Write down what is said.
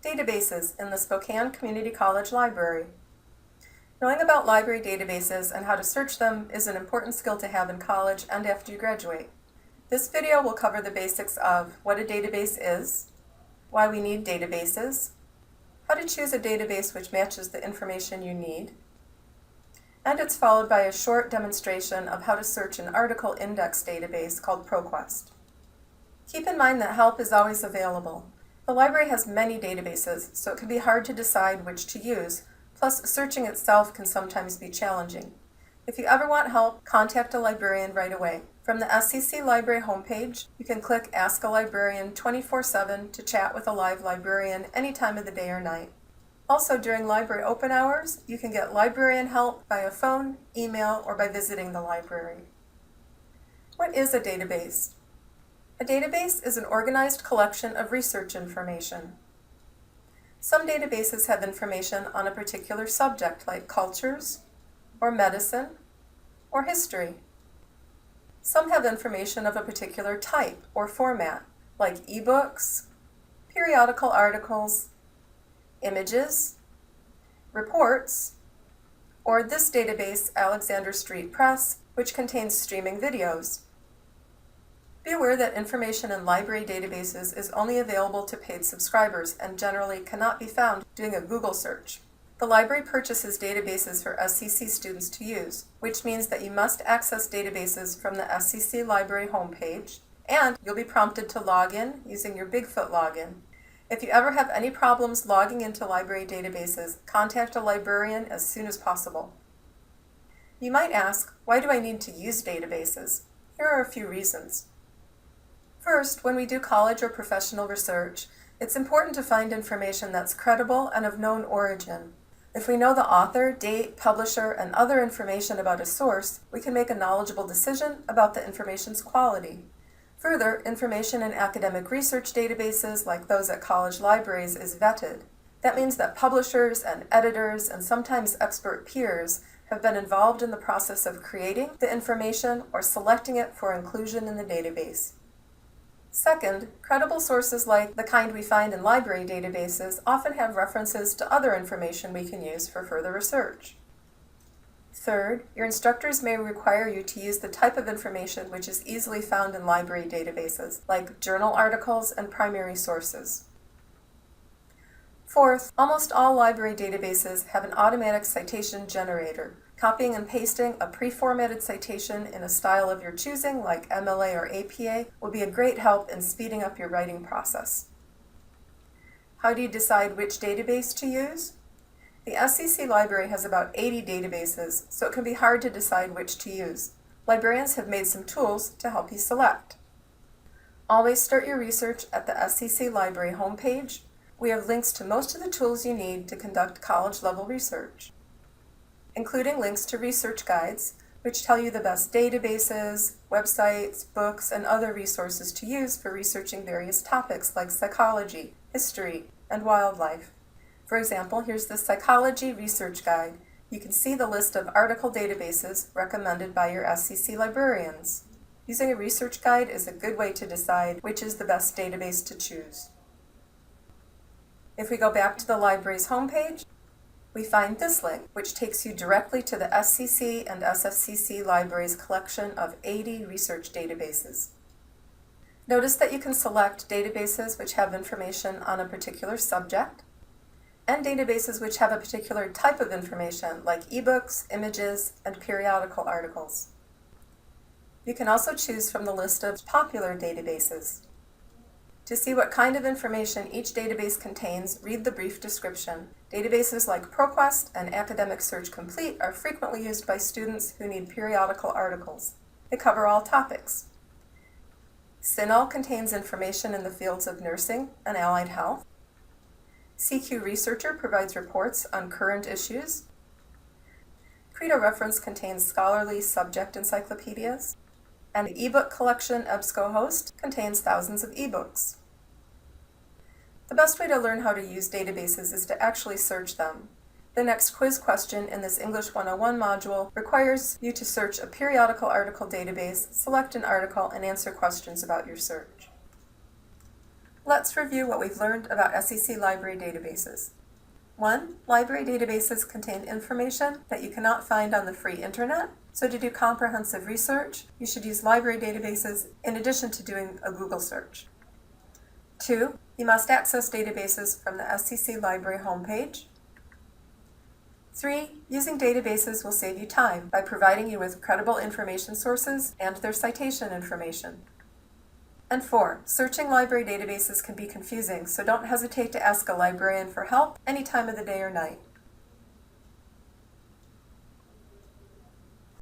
Databases in the Spokane Community College Library. Knowing about library databases and how to search them is an important skill to have in college and after you graduate. This video will cover the basics of what a database is, why we need databases, how to choose a database which matches the information you need, and it's followed by a short demonstration of how to search an article index database called ProQuest. Keep in mind that help is always available. The library has many databases, so it can be hard to decide which to use, plus searching itself can sometimes be challenging. If you ever want help, contact a librarian right away. From the SCC Library homepage, you can click Ask a Librarian 24/7 to chat with a live librarian any time of the day or night. Also, during library open hours, you can get librarian help via phone, email, or by visiting the library. What is a database? A database is an organized collection of research information. Some databases have information on a particular subject like cultures, or medicine, or history. Some have information of a particular type or format like ebooks, periodical articles, images, reports, or this database, Alexander Street Press, which contains streaming videos. Be aware that information in library databases is only available to paid subscribers and generally cannot be found doing a Google search. The library purchases databases for SCC students to use, which means that you must access databases from the SCC Library homepage, and you'll be prompted to log in using your Bigfoot login. If you ever have any problems logging into library databases, contact a librarian as soon as possible. You might ask, why do I need to use databases? Here are a few reasons. First, when we do college or professional research, it's important to find information that's credible and of known origin. If we know the author, date, publisher, and other information about a source, we can make a knowledgeable decision about the information's quality. Further, information in academic research databases like those at college libraries is vetted. That means that publishers and editors and sometimes expert peers have been involved in the process of creating the information or selecting it for inclusion in the database. Second, credible sources like the kind we find in library databases often have references to other information we can use for further research. Third, your instructors may require you to use the type of information which is easily found in library databases, like journal articles and primary sources. Fourth, almost all library databases have an automatic citation generator. Copying and pasting a pre-formatted citation in a style of your choosing, like MLA or APA, will be a great help in speeding up your writing process. How do you decide which database to use? The SCC Library has about 80 databases, so it can be hard to decide which to use. Librarians have made some tools to help you select. Always start your research at the SCC Library homepage. We have links to most of the tools you need to conduct college-level research, including links to research guides, which tell you the best databases, websites, books, and other resources to use for researching various topics like psychology, history, and wildlife. For example, here's the Psychology Research Guide. You can see the list of article databases recommended by your SCC librarians. Using a research guide is a good way to decide which is the best database to choose. If we go back to the library's homepage, we find this link, which takes you directly to the SCC and SFCC Library's collection of 80 research databases. Notice that you can select databases which have information on a particular subject, and databases which have a particular type of information, like ebooks, images, and periodical articles. You can also choose from the list of popular databases. To see what kind of information each database contains, read the brief description. Databases like ProQuest and Academic Search Complete are frequently used by students who need periodical articles. They cover all topics. CINAHL contains information in the fields of nursing and allied health. CQ Researcher provides reports on current issues. Credo Reference contains scholarly subject encyclopedias. And the ebook collection EBSCOhost contains thousands of ebooks. The best way to learn how to use databases is to actually search them. The next quiz question in this English 101 module requires you to search a periodical article database, select an article, and answer questions about your search. Let's review what we've learned about SCC library databases. 1. Library databases contain information that you cannot find on the free internet, so to do comprehensive research, you should use library databases in addition to doing a Google search. 2. You must access databases from the SCC Library homepage. 3. Using databases will save you time by providing you with credible information sources and their citation information. And 4. Searching library databases can be confusing, so don't hesitate to ask a librarian for help any time of the day or night.